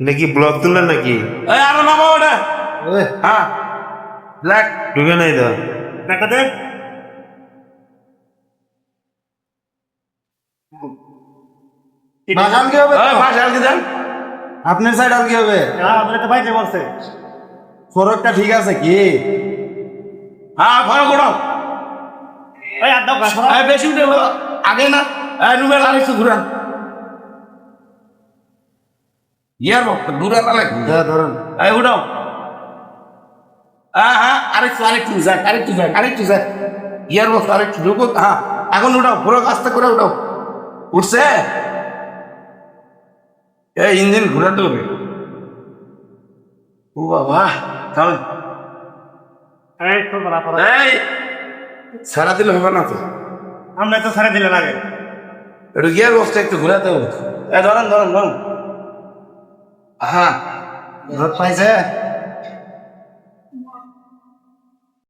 নাকি ব্লক তুললেন নাকি? এই আরো নামো ওটা। হ্যাঁ ব্ল্যাক ঢুকে নাই তো। দেখা দেন বাগান কি হবে তো? পাশে আর কি দেন। আপনার সাইড আর কি হবে? আপনি তো বাইতে বলছে ফরকটা ঠিক আছে কি? হ্যাঁ ফরক ওঠাও। ওই আর দাও গাছ এই বেশি উঠে আগে না। এই রুবেল আর একটু ঘুরান। ইয়ার বক্ত দূরে না লাগে। হ্যাঁ ধরুন। এই উঠাও। হ্যাঁ হ্যাঁ আরেকটু যাক। ইয়ার বক্ত আরেকটু ঢুকো। হ্যাঁ এখন উঠাও পুরো আস্তে করে উঠাও। উঠছে এই ইঞ্জিন ঘুরাতে হবে। ও বাবা থামেন। এই তো বড় পড়া এই সারা দিলে হবে না তো। আমরা তো ছেড়ে দিলেন আগে একটু গিয়ার বক্সটা একটু ঘুরাতে হবে। এই ধরেন। হ্যাঁ রোদ পাইছে?